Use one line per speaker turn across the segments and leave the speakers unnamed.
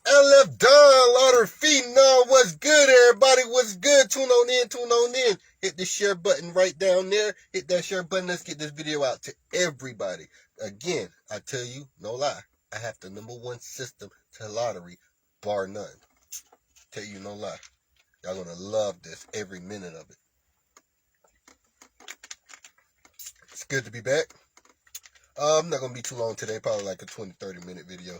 LF Don, Lauder Phenom, what's good, everybody? What's good? Tune on in. Hit the share button right down there. Hit that share button. Let's get this video out to everybody. Again, I tell you, no lie, I have the #1 system to lottery, bar none. Tell you no lie. Y'all gonna love this, every minute of it. It's good to be back. I'm not gonna be too long today, probably like a 20-30 minute video.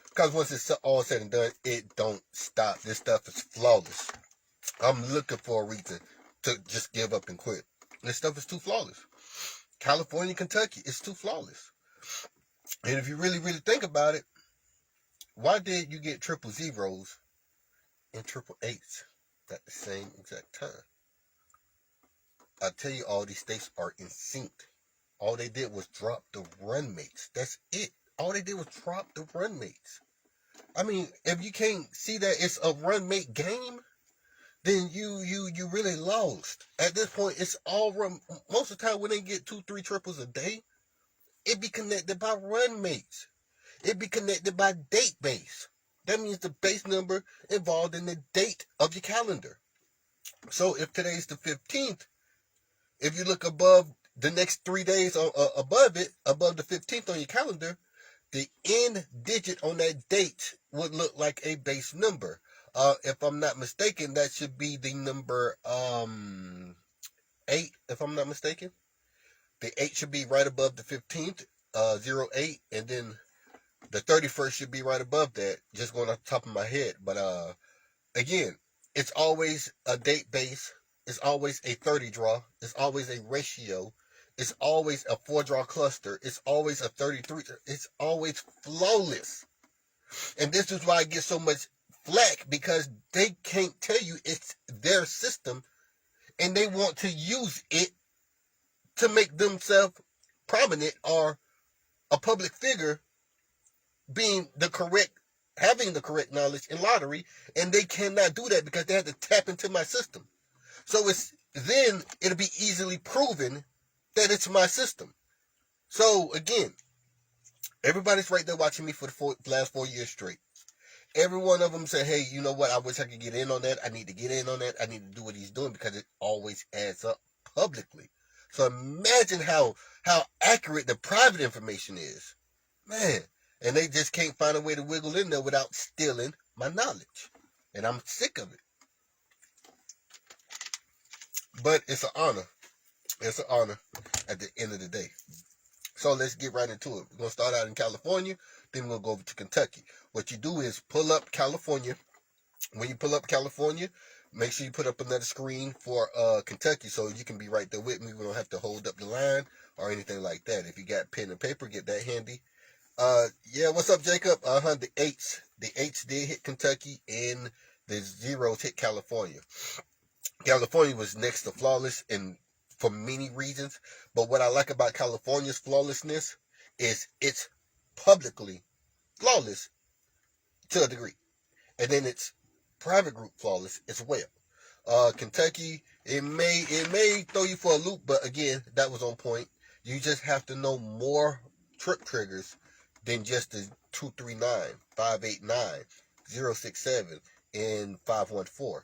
Because once it's all said and done, it don't stop. This stuff is flawless. I'm looking for a reason to just give up and quit. This stuff is too flawless. California, Kentucky, it's too flawless. And if you really, really think about it, why did you get 000s and 888s at the same exact time? I tell you, all these states are in sync. All they did was drop the run mates. That's it. All they did was drop the run mates. I mean, if you can't see that it's a run mate game, then you really lost. At this point, it's all run. Most of the time when they get 2-3 triples a day, it be connected by run mates. It be connected by date base. That means the base number involved in the date of your calendar. So if today's the 15th, if you look above the next 3 days above it, above the 15th on your calendar, the end digit on that date would look like a base number. If I'm not mistaken, that should be the number 8, if I'm not mistaken. The 8 should be right above the 15th, 08, and then the 31st should be right above that, just going off the top of my head. But again, it's always a date base. It's always a 30 draw. It's always a ratio. It's always a 4-draw cluster. It's always a 33. It's always flawless. And this is why I get so much flack, because they can't tell you it's their system, and they want to use it to make themselves prominent or a public figure, having the correct knowledge in lottery, and they cannot do that because they have to tap into my system. So then it'll be easily proven that it's my system. So again, everybody's right there watching me for the last 4 years straight. Every one of them said, hey, you know what? I wish I could get in on that. I need to get in on that. I need to do what he's doing, because it always adds up publicly. So imagine how accurate the private information is. Man. And they just can't find a way to wiggle in there without stealing my knowledge. And I'm sick of it. But it's an honor. It's an honor at the end of the day. So let's get right into it. We're going to start out in California, then we'll go over to Kentucky. What you do is pull up California. When you pull up California, make sure you put up another screen for Kentucky, so you can be right there with me. We don't have to hold up the line or anything like that. If you got pen and paper, get that handy. Yeah, what's up, Jacob? The 8s. The 8s did hit Kentucky, and the 0s hit California. California was next to flawless, and for many reasons. But what I like about California's flawlessness is it's publicly flawless to a degree. And then it's private group flawless as well. Kentucky, it may throw you for a loop, but again, that was on point. You just have to know more trip triggers than just the 239, 589, 067, and 514.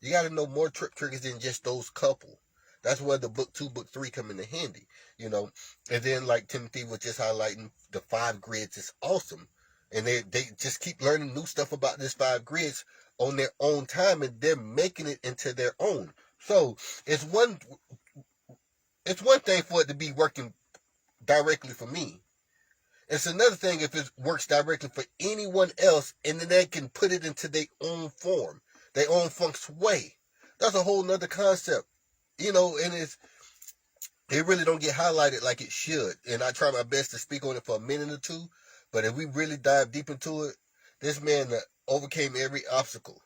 You got to know more trip triggers than just those couple. That's where the book 2, book 3 come into handy, you know. And then, like Timothy was just highlighting, the 5 grids is awesome. And they just keep learning new stuff about this 5 grids on their own time, and they're making it into their own. So it's one thing for it to be working directly for me. It's another thing if it works directly for anyone else, and then they can put it into their own form, their own function way. That's a whole nother concept, you know, and it really don't get highlighted like it should. And I try my best to speak on it for a minute or two, but if we really dive deep into it, this man overcame every obstacle.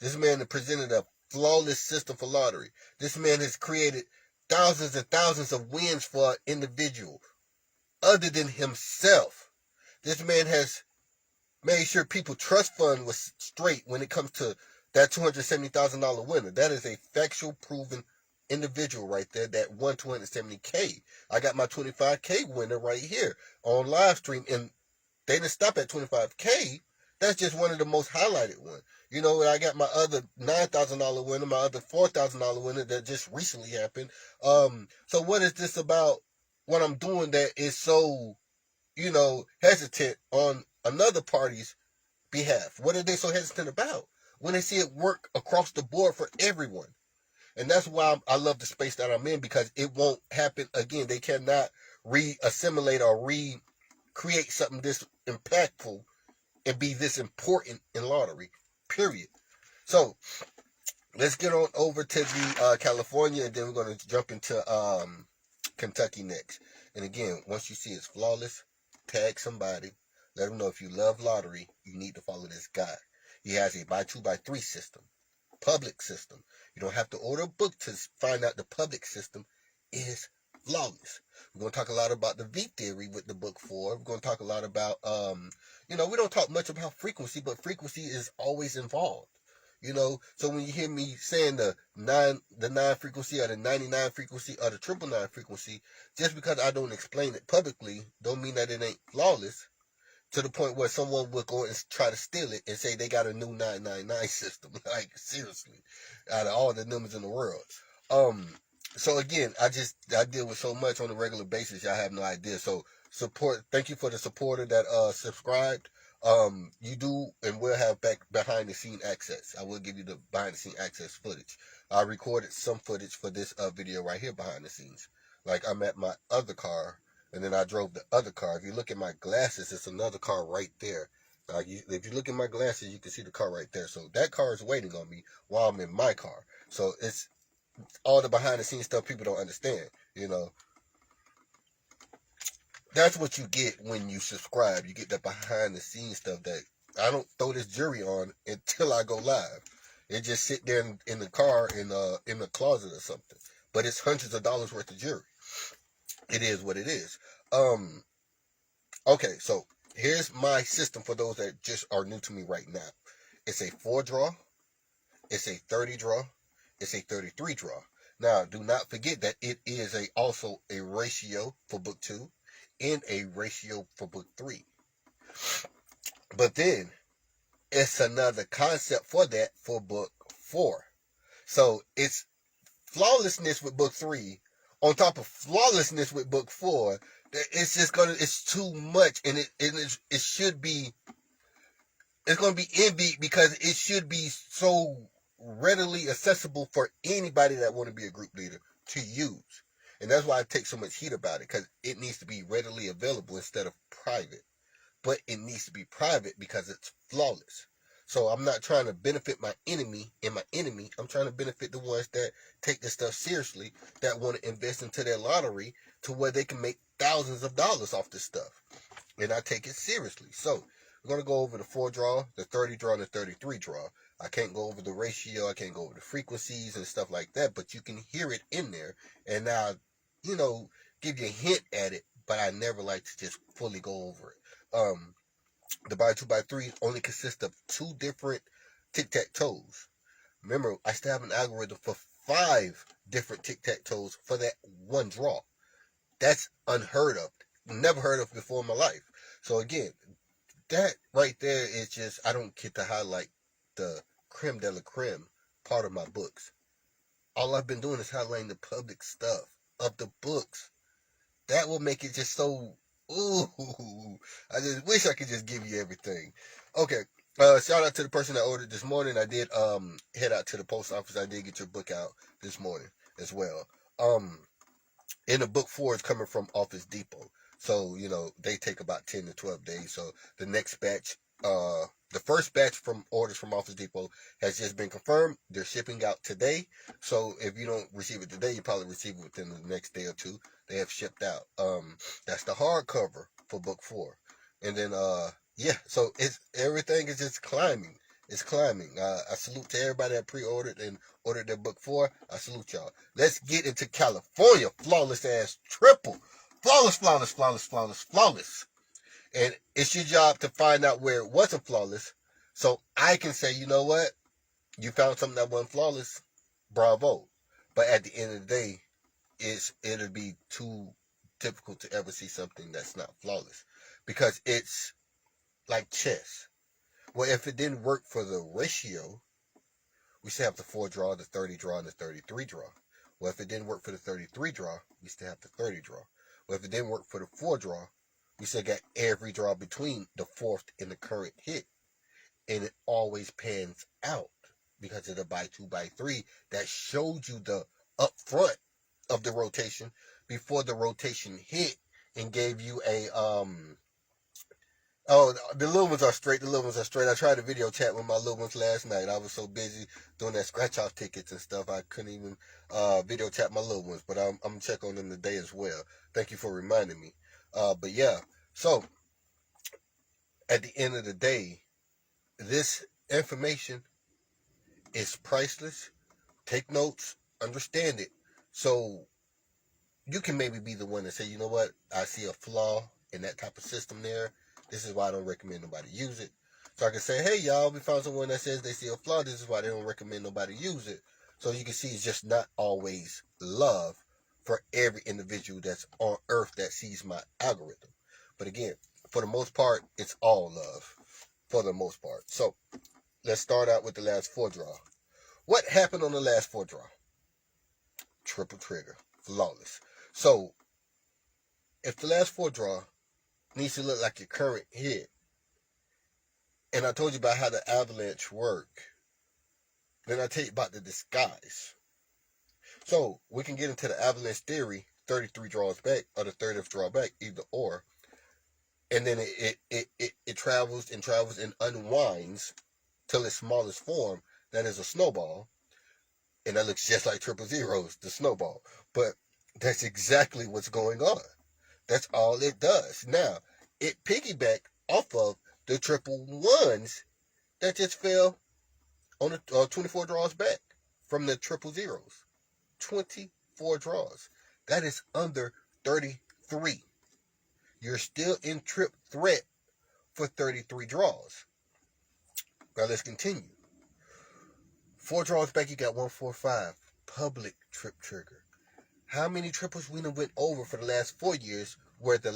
This man presented a flawless system for lottery. This man has created thousands and thousands of wins for an individual other than himself. This man has made sure people trust fund was straight when it comes to that $270,000 winner. That is a factual proven individual right there that won $270K. I got my $25K winner right here on live stream, and they didn't stop at $25K. That's just one of the most highlighted ones. You know, I got my other $9,000 winner, my other $4,000 winner that just recently happened. So what is this about? What I'm doing that is so, hesitant on another party's behalf? What are they so hesitant about when they see it work across the board for everyone? And that's why I love the space that I'm in, because it won't happen again. They cannot re-assimilate or recreate something this impactful and be this important in lottery, period. So let's get on over to the California, and then we're going to jump into Kentucky next. And again, once you see it's flawless, tag somebody. Let them know if you love lottery, you need to follow this guy. He has a buy two, buy three system, public system. You don't have to order a book to find out the public system is flawless. We're going to talk a lot about the V theory with the book 4. We're going to talk a lot about, we don't talk much about frequency, but frequency is always involved. So when you hear me saying the 9 frequency or the 99 frequency or the 999 frequency, just because I don't explain it publicly, don't mean that it ain't flawless, to the point where someone will go and try to steal it and say they got a new 999 system. Like, seriously, out of all the numbers in the world. So again, I deal with so much on a regular basis, y'all have no idea. So thank you for the supporter that subscribed. You do and will have behind the scene access. I will give you the behind the scene access footage. I recorded some footage for this video right here behind the scenes. Like, I'm at my other car, and then I drove the other car. If you look at my glasses, it's another car right there. If you look at my glasses, you can see the car right there. So that car is waiting on me while I'm in my car. So it's all the behind the scenes stuff people don't understand. That's what you get when you subscribe. You get the behind the scenes stuff that I don't throw this jury on until I go live. It just sit there in the car in the closet or something. But it's hundreds of dollars worth of jury. It is what it is. Okay, so here's my system for those that just are new to me right now. It's a 4 draw, it's a 30 draw, it's a 33 draw. Now, do not forget that it is also a ratio for book 2 and a ratio for book 3. But then it's another concept for that for book 4. So it's flawlessness with book 3 on top of flawlessness with book 4. It's too much, and it should be, it's going to be envied because it should be so readily accessible for anybody that want to be a group leader to use. And that's why I take so much heat about it, because it needs to be readily available instead of private. But it needs to be private because it's flawless. So I'm not trying to benefit my enemy and my enemy. I'm trying to benefit the ones that take this stuff seriously, that want to invest into their lottery to where they can make thousands of dollars off this stuff. And I take it seriously. So we're going to go over the 4 draw, the 30 draw, and the 33 draw. I can't go over the ratio. I can't go over the frequencies and stuff like that, but you can hear it in there. And now, give you a hint at it, but I never like to just fully go over it. The buy 2 buy 3 only consists of 2 different tic-tac-toes. Remember, I still have an algorithm for 5 different tic-tac-toes for that 1 draw. That's unheard of. Never heard of before in my life. So again, that right there is just, I don't get to highlight the creme de la creme part of my books. All I've been doing is highlighting the public stuff of the books. That will make it just so, ooh, I just wish I could just give you everything. Okay, shout out to the person that ordered this morning. I did head out to the post office. I did get your book out this morning as well. And the book 4 is coming from Office Depot. So, they take about 10 to 12 days. So the next batch, the first batch from orders from Office Depot has just been confirmed. They're shipping out today. So if you don't receive it today, you probably receive it within the next day or 2. They have shipped out. That's the hardcover for book 4. And then, so everything is just climbing. It's climbing. I salute to everybody that pre-ordered and ordered their book 4. I salute y'all. Let's get into California. Flawless ass triple. Flawless, flawless, flawless, flawless, flawless. And it's your job to find out where it wasn't flawless, so I can say, you know what? You found something that wasn't flawless. Bravo. But at the end of the day, it'll be too difficult to ever see something that's not flawless, because it's like chess. Well, if it didn't work for the ratio, we still have the 4 draw, the 30 draw, and the 33 draw. Well, if it didn't work for the 33 draw, we still have the 30 draw. Well, if it didn't work for the 4 draw, we still got every draw between the 4th and the current hit. And it always pans out because of the by 2 by 3 that showed you the upfront of the rotation before the rotation hit and gave you a Oh, the little ones are straight. The little ones are straight. I tried to video chat with my little ones last night. I was so busy doing that scratch off tickets and stuff. I couldn't even video chat my little ones. But I'm gonna check on them today as well. Thank you for reminding me. But yeah, so at the end of the day, this information is priceless. Take notes, understand it, so you can maybe be the one to say, you know what, I see a flaw in that type of system there. This is why I don't recommend nobody use it. So I can say, hey, y'all, we found someone that says they see a flaw. This is why they don't recommend nobody use it. So you can see it's just not always love for every individual that's on earth that sees my algorithm. But again, for the most part, it's all love for the most part. So let's start out with the last 4 draw. What happened on the last 4 draw? Triple trigger. Flawless. So if the last 4 draw needs to look like your current hit, and I told you about how the avalanche work, then I tell you about the disguise. So we can get into the avalanche theory, 33 draws back or the 30th draw back, either or, and then it travels and travels and unwinds till its smallest form, that is a snowball, and that looks just like triple zeros, the snowball. But that's exactly what's going on. That's all it does. Now, it piggybacked off of the triple ones that just fell on the 24 draws back from the triple zeros. 24 draws. That is under 33. You're still in trip threat for 33 draws. Now let's continue. 4 draws back, you got 145. Public trip trigger. How many triples we done went over for the last 4 years where the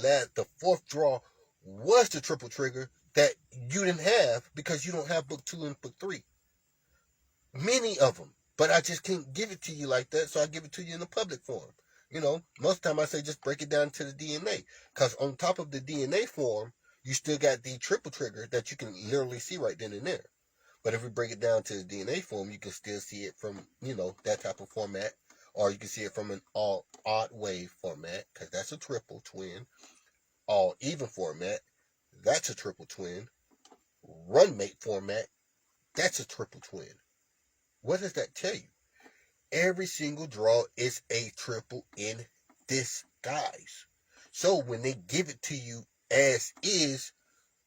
4th draw was the triple trigger that you didn't have because you don't have book 2 and book 3? Many of them. But I just can't give it to you like that, so I give it to you in a public form. You know, most of the time I say just break it down to the DNA. Because on top of the DNA form, you still got the triple trigger that you can literally see right then and there. But if we break it down to the DNA form, you can still see it from, you know, that type of format. Or you can see it from an all odd wave format, because that's a triple twin. All even format, that's a triple twin. Run mate format, that's a triple twin. What does that tell you? Every single draw is a triple in disguise. So when they give it to you as is,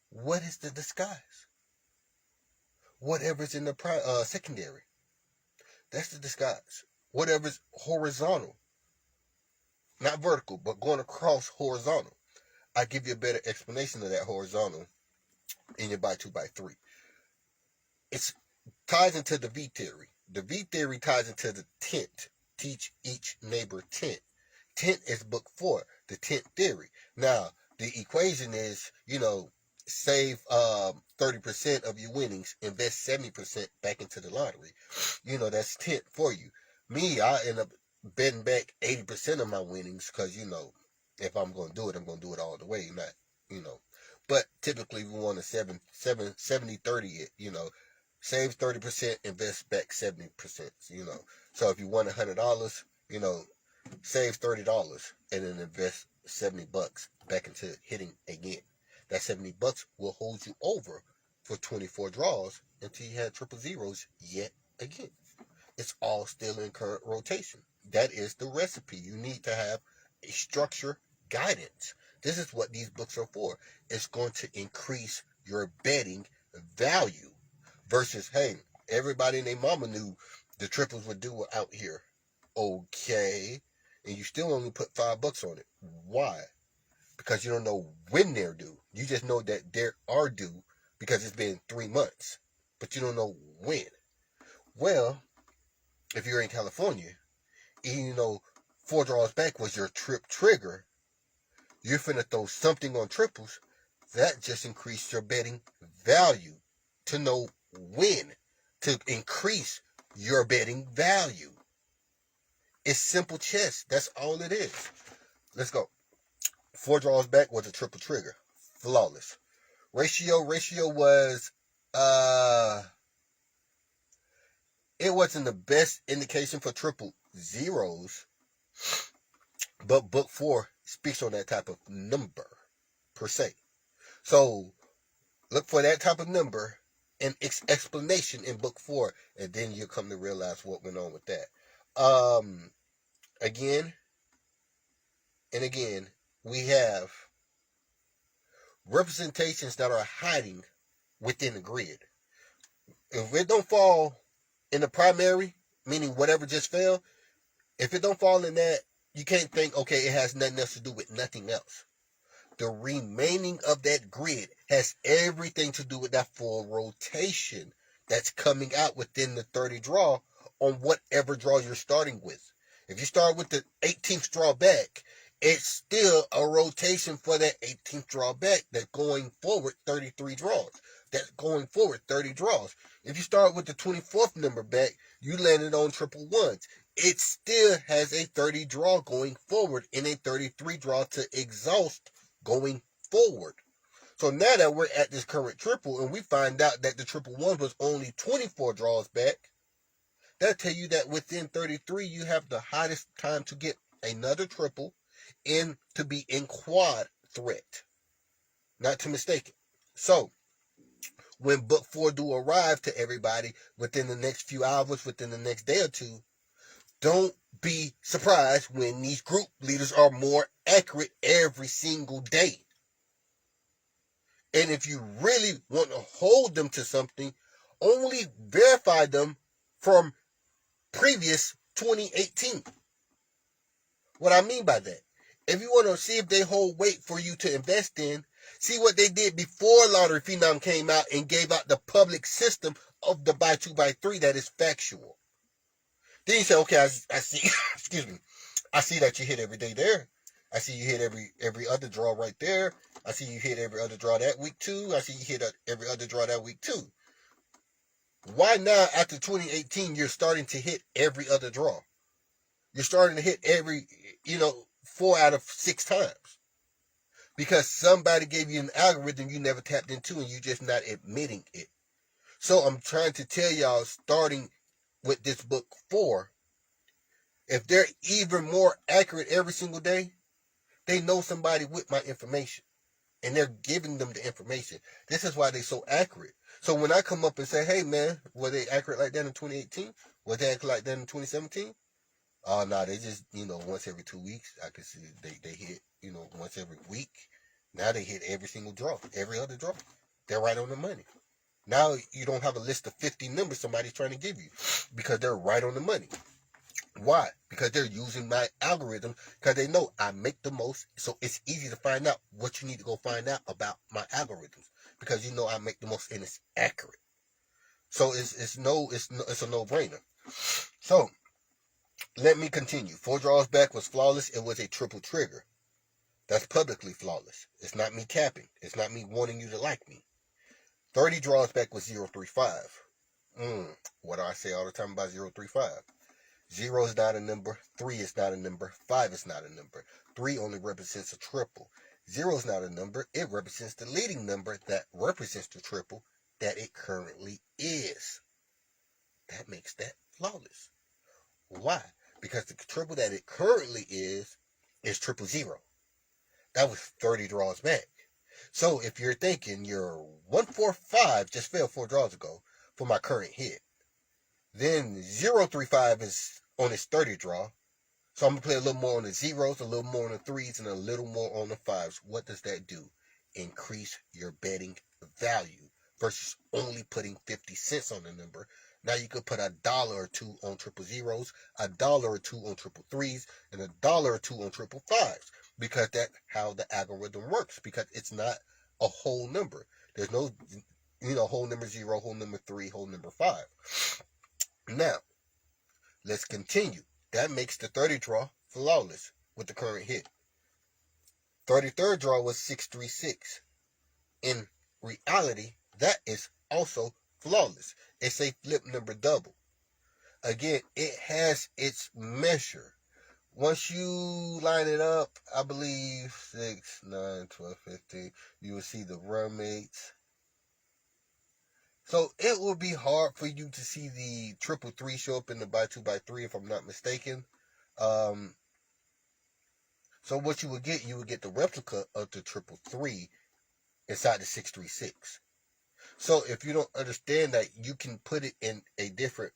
what is the disguise? Whatever's in the secondary, that's the disguise. Whatever's horizontal, not vertical, but going across horizontal. I give you a better explanation of that horizontal in your by 2 by 3. It ties into the V theory. The V theory ties into the tent. Teach each neighbor tent. Tent is book 4, the tent theory. Now, the equation is, you know, save 30% of your winnings, invest 70% back into the lottery. You know, that's tent for you. Me, I end up betting back 80% of my winnings because, you know, if I'm going to do it, I'm going to do it all the way, not, you know. But typically we want to 70-30 it, you know. Save 30%, invest back 70%, you know. So if you won $100, you know, save $30 and then invest $70 back into hitting again. That $70 will hold you over for 24 draws until you have triple zeros yet again. It's all still in current rotation. That is the recipe. You need to have a structure guidance. This is what these books are for. It's going to increase your betting value versus, hey, everybody and their mama knew the triples would do out here. Okay. And you still only put $5 on it. Why? Because you don't know when they're due. You just know that they are due because it's been 3 months. But you don't know when. Well, if you're in California, and you know 4 draws back was your trip trigger, you're finna throw something on triples. That just increased your betting value to know when to increase your betting value. It's simple chess. That's all it is. Let's go. 4 draws back was a triple trigger. Flawless. Ratio was it wasn't the best indication for triple zeros, but book 4 speaks on that type of number per se. So look for that type of number and explanation in book 4, and then you'll come to realize what went on with that. Again and again, we have representations that are hiding within the grid. If it don't fall in the primary, meaning whatever just fell, if it don't fall in that, you can't think, okay, it has nothing else to do with nothing else. The remaining of that grid has everything to do with that full rotation that's coming out within the 30 draw on whatever draw you're starting with. If you start with the 18th draw back, it's still a rotation for that 18th draw back that's going forward 33 draws. That's going forward 30 draws. If you start with the 24th number back, you landed on triple ones. It still has a 30 draw going forward and a 33 draw to exhaust going forward. So now that we're at this current triple and we find out that the triple one was only 24 draws back, that'll tell you that within 33 you have the hottest time to get another triple and to be in quad threat. Not to mistake it. So when book 4 do arrive to everybody within the next few hours, within the next day or two, don't be surprised when these group leaders are more accurate every single day. And if you really want to hold them to something, only verify them from previous 2018. What I mean by that, if you want to see if they hold weight for you to invest in, see what they did before Lottery Phenom came out and gave out the public system of the buy 2 buy 3 that is factual. Then you say, okay, I see, excuse me, I see that you hit every day there. I see you hit every other draw right there. I see you hit every other draw that week too. I see you hit every other draw that week too. Why now, after 2018, you're starting to hit every other draw? You're starting to hit every, 4 out of 6 times. Because somebody gave you an algorithm you never tapped into and you're just not admitting it. So I'm trying to tell y'all, starting with this book 4, if they're even more accurate every single day, they know somebody with my information. And they're giving them the information. This is why they're so accurate. So when I come up and say, hey man, were they accurate like that in 2018? Was they accurate like that in 2017? Oh, no, they just, once every 2 weeks, I can see they hit, once every week. Now they hit every single draw, every other draw. They're right on the money. Now you don't have a list of 50 numbers somebody's trying to give you because they're right on the money. Why? Because they're using my algorithm because they know I make the most. So it's easy to find out what you need to go find out about my algorithms because I make the most and it's accurate. So it's a no-brainer. So let me continue. 4 draws back was flawless. It was a triple trigger. That's publicly flawless. It's not me capping. It's not me wanting you to like me. 30 draws back was 035. What do I say all the time about 035? 0 is not a number. 3 is not a number. 5 is not a number. 3 only represents a triple. 0 is not a number. It represents the leading number that represents the triple that it currently is. That makes that flawless. Why? Because the triple that it currently is 000. That was 30 draws back. So if you're thinking your 145 just fell 4 draws ago for my current hit, then 035 is on its 30 draw. So I'm going to play a little more on the zeros, a little more on the threes, and a little more on the fives. What does that do? Increase your betting value versus only putting 50 cents on the number. Now you could put $1 or $2 on triple zeros, $1 or $2 on triple threes, and $1 or $2 on triple fives. Because that's how the algorithm works. Because it's not a whole number. There's no, whole number 0, whole number 3, whole number 5. Now, let's continue. That makes the 30 draw flawless with the current hit. 33rd draw was 636. In reality, that is also flawless. It's a flip number double. Again, it has its measure. Once you line it up, I believe 6, 9, 12, 15, you will see the run mates. So it will be hard for you to see the 333 show up in the by 2x3 if I'm not mistaken. So what you would get the replica of the 333 inside the 636. So if you don't understand that you can put it in a different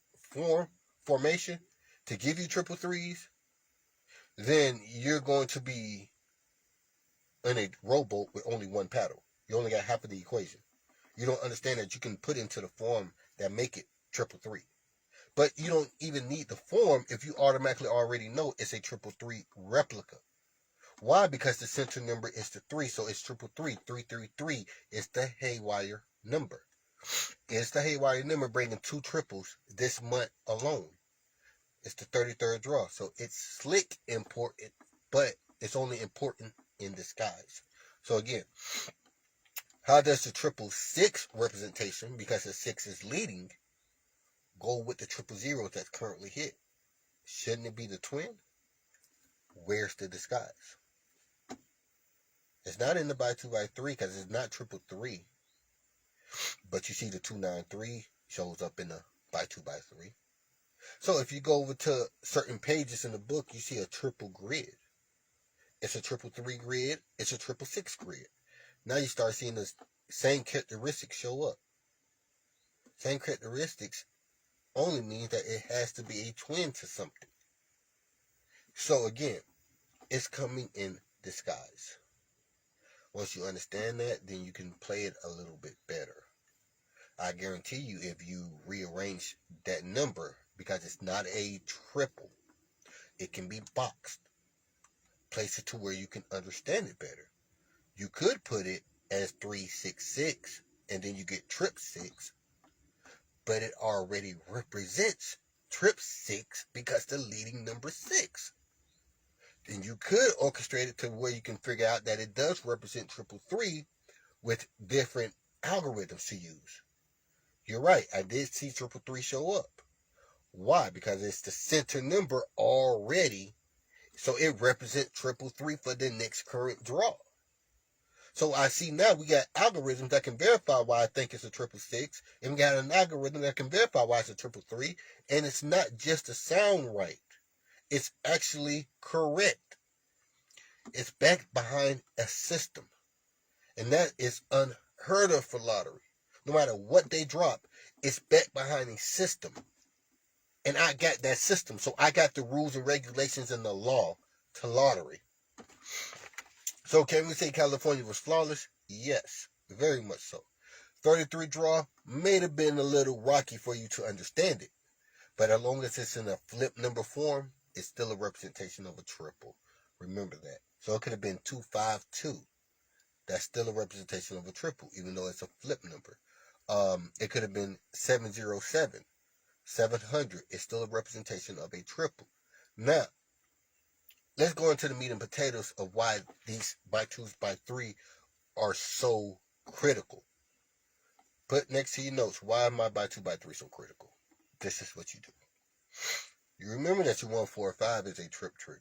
formation to give you 333s, then you're going to be in a rowboat with only one paddle. You only got half of the equation. You don't understand that you can put into the form that make it 333. But you don't even need the form if you automatically already know it's a 333 replica. Why? Because the center number is the 3, so it's 333. 333 is the haywire number. It's the haywire number bringing 2 triples this month alone. It's the 33rd draw, so it's slick important, but it's only important in disguise. So again, how does the 666 representation, because the 6 is leading, go with the 000 that's currently hit? Shouldn't it be the twin? Where's the disguise? It's not in the by 2x3 because it's not 333. But you see the 293 shows up in the by 2x3. So if you go over to certain pages in the book, you see a triple grid. It's a 333 grid. It's a 666 grid. Now you start seeing the same characteristics show up. Same characteristics only means that it has to be a twin to something. So again, it's coming in disguise. Once you understand that, then you can play it a little bit better. I guarantee you, if you rearrange that number, because it's not a triple, it can be boxed. Place it to where you can understand it better. You could put it as 366, and then you get 666, but it already represents 666 because the leading number 6. Then you could orchestrate it to where you can figure out that it does represent 333 with different algorithms to use. You're right, I did see 333 show up. Why? Because it's the center number already, so it represents 333 for the next current draw. So I see now we got algorithms that can verify why I think it's a 666, and we got an algorithm that can verify why it's a 333, and it's not just a sound right. It's actually correct. It's backed behind a system. And that is unheard of for lottery. No matter what they drop, it's backed behind a system. And I got that system. So I got the rules and regulations and the law to lottery. So can we say California was flawless? Yes, very much so. 33 draw may have been a little rocky for you to understand it. But as long as it's in a flip number form, it's still a representation of a triple. Remember that. So it could have been 252. That's still a representation of a triple, even though it's a flip number. It could have been 707. 700 is still a representation of a triple. Now, let's go into the meat and potatoes of why these by 2s by 3 are so critical. Put next to your notes, why am I by 2 by 3 so critical? This is what you do. You remember that your 1, 4, 5 is a trip trick.